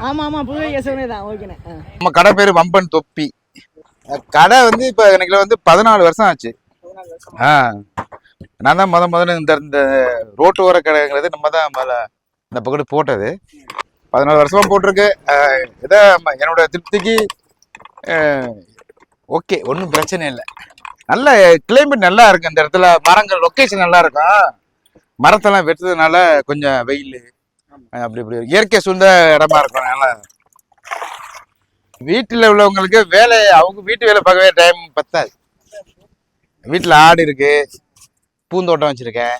ஆமா ஆமா புதுகை கேசவனே தான். ஓகேண்ணே. நம்ம கடை பேரு வம்பன் தொப்பி. கடை வந்து இப்ப எனக்கு வந்து 14 வருஷம் ஆச்சு. நான் தான் முதல்ல இந்த ரோட்டு ஓர கடைங்கிறது நம்ம தான் இந்த பக்கத்து போட்டது. 14 வருஷமா போட்டிருக்கு. ஏதோ என்னோட திருப்திக்கு ஓகே, ஒன்றும் பிரச்சனை இல்லை. நல்ல கிளைமேட் நல்லா இருக்கு இந்த இடத்துல. மரங்கள் லொக்கேஷன் நல்லா இருக்கும். மரத்தெல்லாம் வெட்டுறதுனால கொஞ்சம் வெயில் அப்படி இப்படி இயற்கை சூழ்ந்த இடமா இருக்கும். நல்லா வீட்டில் உள்ளவங்களுக்கு வேலை, அவங்க வீட்டு வேலை பார்க்கவே டைம் பத்தாது. வீட்டில் ஆடு இருக்கு, பூந்தோட்டம் வச்சிருக்கேன்.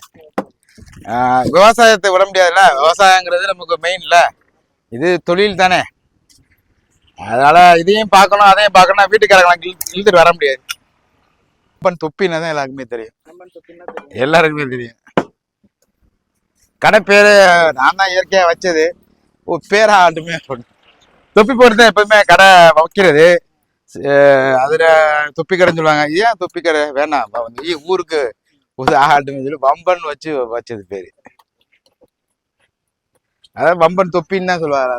விவசாயத்தை விட முடியாதுல்ல. விவசாயங்கிறது நமக்கு மெயின்ல. இது தொழில் தானே. அதனால இதையும் பார்க்கணும் அதையும் பார்க்கணும். வீட்டுக்காரங்களாம் இழுத்துட்டு வர முடியாது. வம்பன் தொப்பின்னா தான் எல்லாருக்குமே தெரியும். எல்லாருக்குமே தெரியும். கடை பேரு நான் தான் இயற்கையா வச்சது. பேரா ஆட்டுமே தொப்பி போட்டு தான் எப்பவுமே கடை வைக்கிறது. அதுல தொப்பி கடைன்னு சொல்லுவாங்க. ஏன் தொப்பி கடை வேணாம், வந்து ஊருக்கு ஒரு ஆட்டுமே சொல்லி வம்பன் வச்சது பேரு. அதாவது வம்பன் தொப்பின்னு தான் சொல்லுவாங்க.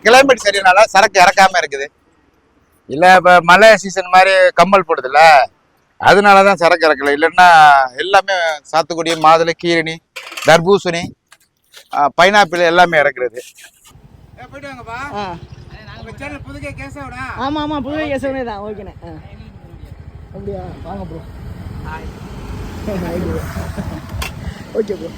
கிளைமேட் சரியினால சரக்கு இறக்காம இருக்குது. இல்ல இப்ப மழை சீசன் மாதிரி கம்மல் போடுதுல்ல, அதனாலதான் சரக்கு இறக்கல. இல்லைன்னா எல்லாமே சாத்துக்குடி, மாதுளை, கீரணி, தர்பூசணி, பைனாப்பிள் எல்லாமே இறக்குறது. ஆமா ஆமா புதுகை கேசவனே தான். ஓகேண்ணே. அப்படியா, வாங்க ப்ரோ. Okay bro.